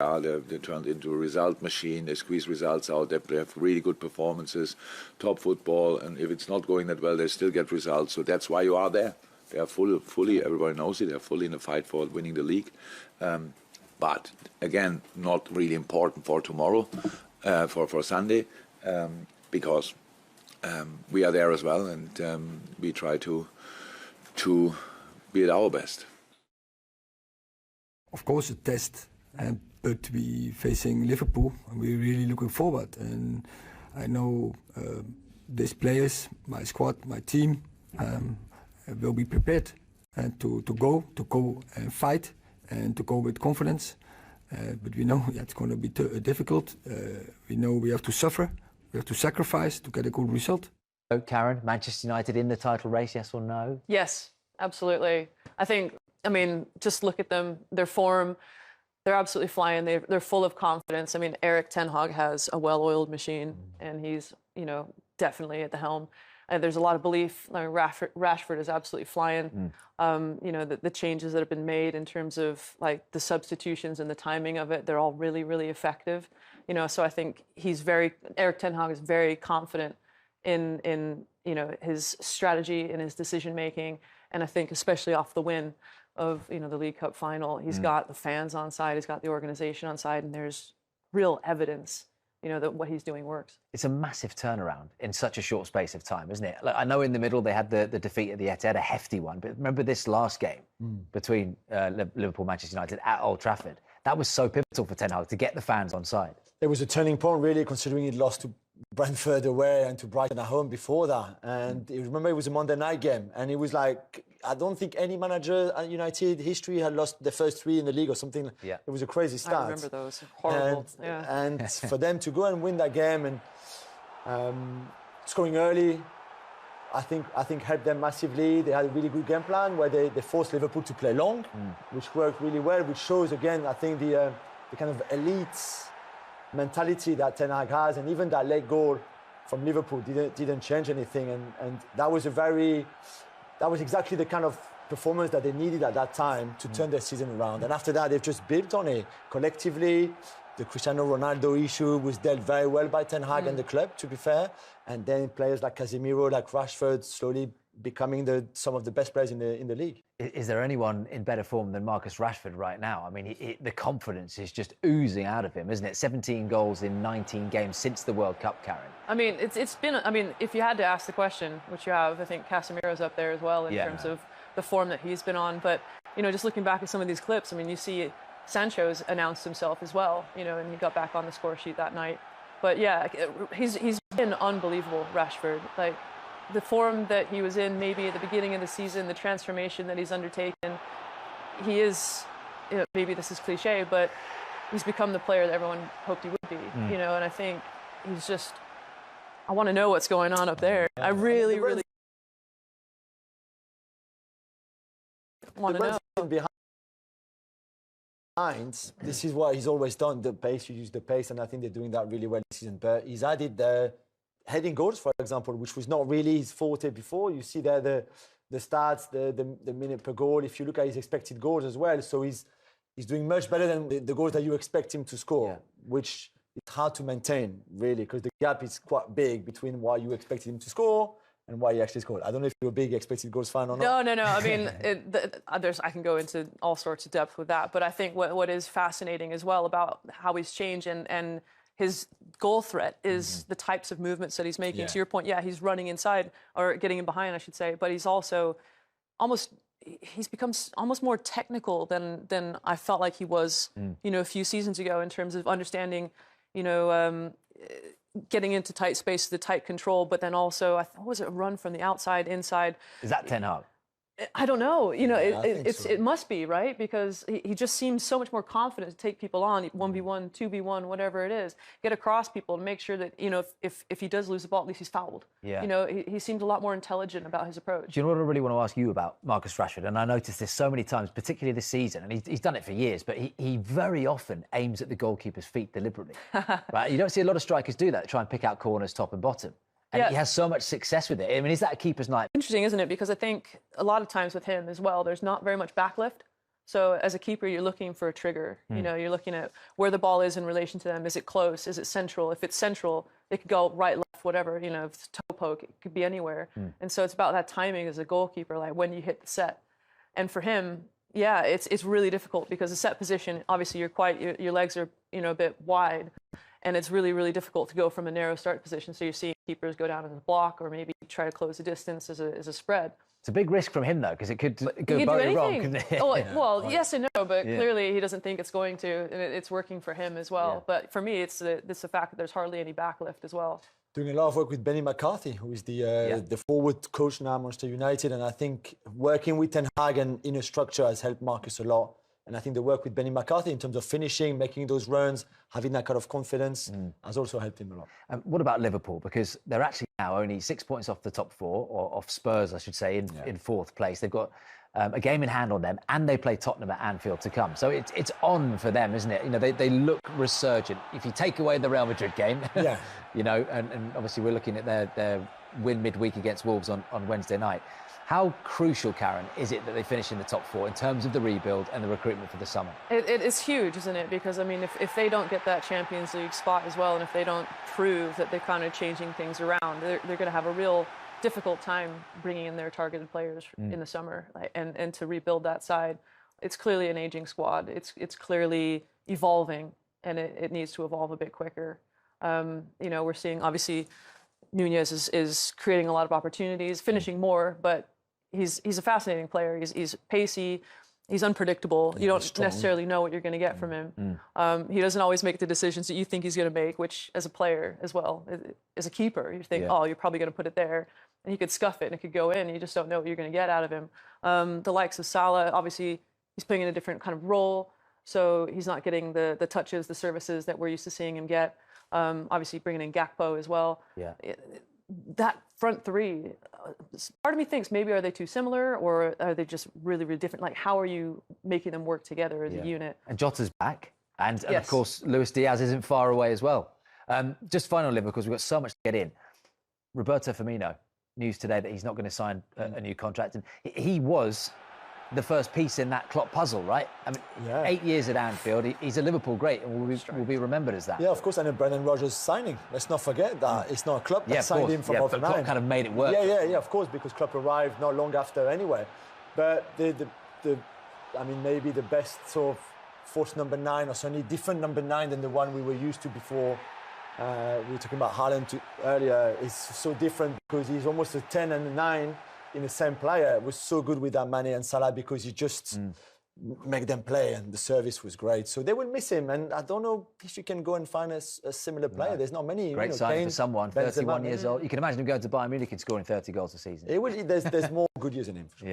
They turned into a result machine. They squeeze results out. They have really good performances, top football. And if it's not going that well, they still get results. So that's why you are there. They are fully, everybody knows it, they're fully in the fight for winning the league. But again, not really important for tomorrow, for Sunday, because we are there as well, and we try to be at our best. Of course, a test, but we facing Liverpool, and we're really looking forward. And I know these players, my squad, my team, will be prepared and to go and fight and to go with confidence. But we know it's going to be difficult. We know we have to suffer, we have to sacrifice to get a good result. Karen, Manchester United in the title race, yes or no? Yes, absolutely. I mean, just look at them, their form. They're absolutely flying. They're full of confidence. I mean, Erik ten Hag has a well-oiled machine, and he's, definitely at the helm. There's a lot of belief. I mean, Rashford is absolutely flying. The changes that have been made in terms of like the substitutions and the timing of it, they're all really, really effective. So I think Erik ten Hag is very confident in his strategy and his decision making. And I think especially off the win of the League Cup final, he's got the fans on side, he's got the organization on side, and there's real evidence that what he's doing works. It's a massive turnaround in such a short space of time, isn't it? Like, I know in the middle they had the defeat at the Etihad, a hefty one, but remember this last game between Liverpool, Manchester United at Old Trafford? That was so pivotal for Ten Hag to get the fans on side. It was a turning point, really, considering he'd lost to Brentford away and to Brighton at home before that. And remember, it was a Monday night game, and it was like, I don't think any manager at United history had lost the first three in the league or something. Yeah. It was a crazy start. I remember those. Horrible. And for them to go and win that game and scoring early, I think helped them massively. They had a really good game plan where they forced Liverpool to play long, which worked really well, which shows, again, I think the kind of elite mentality that Ten Hag has, and even that late goal from Liverpool didn't change anything, and that was exactly the kind of performance that they needed at that time to turn their season around. And after that, they've just built on it collectively. The Cristiano Ronaldo issue was dealt very well by Ten Hag and the club, to be fair. And then players like Casemiro, like Rashford, slowly becoming some of the best players in the league. Is there anyone in better form than Marcus Rashford right now? I mean, the confidence is just oozing out of him, isn't it? 17 goals in 19 games since the World Cup, Karen. I mean, it's been, if you had to ask the question, which you have, I think Casemiro's up there as well in terms of the form that he's been on. But, just looking back at some of these clips, I mean, you see Sancho's announced himself as well, and he got back on the score sheet that night. But yeah, he's been unbelievable, Rashford. Like, the form that he was in maybe at the beginning of the season, the transformation that he's undertaken, he is, maybe this is cliche, but he's become the player that everyone hoped he would be, and I think he's just, I want to know what's going on up there. I really, really want to know. This is what he's always done, the pace, you use the pace, and I think they're doing that really well this season. But he's added the heading goals, for example, which was not really his forte before. You see there the stats, the minute per goal. If you look at his expected goals as well, so he's doing much better than the goals that you expect him to score, which is hard to maintain, really, because the gap is quite big between what you expected him to score and why he actually scored. I don't know if you're a big expected goals fan or not. No. I mean, I can go into all sorts of depth with that, but I think what is fascinating as well about how he's changed and his goal threat is the types of movements that he's making. To your point, he's running inside, or getting in behind, I should say, but he's also he's become almost more technical than I felt like he was, a few seasons ago, in terms of understanding, getting into tight space, the tight control, but then also, what was it, a run from the outside, inside. Is that Ten Hag? I don't know. It must be, right? Because he just seems so much more confident to take people on, 1v1, 2v1, whatever it is, get across people to make sure that, if he does lose the ball, at least he's fouled. Yeah. He seems a lot more intelligent about his approach. Do you know what I really want to ask you about Marcus Rashford? And I noticed this so many times, particularly this season, and he's done it for years, but he very often aims at the goalkeeper's feet deliberately. Right? You don't see a lot of strikers do that, try and pick out corners top and bottom. And he has so much success with it. I mean, is that a keeper's night? Interesting, isn't it? Because I think a lot of times with him as well, there's not very much backlift. So as a keeper, you're looking for a trigger. You know, you're looking at where the ball is in relation to them. Is it close? Is it central? If it's central, it could go right, left, whatever. You know, if it's toe poke, it could be anywhere. And so it's about that timing as a goalkeeper, like when you hit the set. And for him, yeah, it's really difficult because the set position, obviously your legs are, you know, a bit wide, and it's really, really difficult to go from a narrow start position. So you're seeing keepers go down as a block or maybe try to close the distance as a spread. It's a big risk from him, though, because it could go He can do very wrong. anything. Couldn't it? Well, yes and no, but clearly he doesn't think it's going to, and it's working for him as well. Yeah. But for me, it's the fact that there's hardly any backlift as well. Doing a lot of work with Benny McCarthy, who is the forward coach now at Manchester United, and I think working with Ten Hag and in a structure has helped Marcus a lot. And I think the work with Benny McCarthy in terms of finishing, making those runs, having that kind of confidence has also helped him a lot. What about Liverpool? Because they're actually now only 6 points off the top four, or off Spurs, I should say, in fourth place. They've got a game in hand on them, and they play Tottenham at Anfield to come. So it's on for them, isn't it? You know, they look resurgent. If you take away the Real Madrid game, you know, and obviously we're looking at their win midweek against Wolves on Wednesday night. How crucial, Karen, is it that they finish in the top four in terms of the rebuild and the recruitment for the summer? It is huge, isn't it? Because, I mean, if they don't get that Champions League spot as well, and if they don't prove that they're kind of changing things around, they're going to have a real difficult time bringing in their targeted players in the summer. And to rebuild that side, it's clearly an aging squad. It's clearly evolving, and it needs to evolve a bit quicker. You know, we're seeing, obviously, Nunez is creating a lot of opportunities, finishing more, but he's a fascinating player. He's pacey, he's unpredictable. You don't necessarily know what you're going to get from him. He doesn't always make the decisions that you think he's going to make, which as a player as well, as a keeper, you think, oh, you're probably going to put it there, and he could scuff it and it could go in. You just don't know what you're going to get out of him. The likes of Salah, obviously, he's playing in a different kind of role, so he's not getting the touches, the services that we're used to seeing him get. Obviously, bringing in Gakpo as well. Yeah. That front three, part of me thinks maybe are they too similar, or are they just really, really different? Like, how are you making them work together as a unit? And Jota's back. And of course, Luis Diaz isn't far away as well. Just finally, because we've got so much to get in. Roberto Firmino, news today that he's not going to sign a new contract. And he was the first piece in that Klopp puzzle, right? I mean, 8 years at Anfield, he's a Liverpool great, and will be remembered as that. Yeah, of course, and Brendan Rodgers signing. Let's not forget that it's not Klopp that signed him from but Klopp kind of made it work. Yeah, of course, because Klopp arrived not long after anyway. But I mean, maybe the best sort of forced number 9, or certainly different number 9 than the one we were used to before. We were talking about Haaland earlier. It's so different because he's almost a 10 and a 9 in the same player. It was so good with that Mane and Salah because he just make them play, and the service was great. So they will miss him, and I don't know if you can go and find a similar player. No. There's not many. Great signing for someone, 31 years old. You can imagine him going to Bayern Munich and scoring 30 goals a season. There's more good years in him. For sure. Yeah.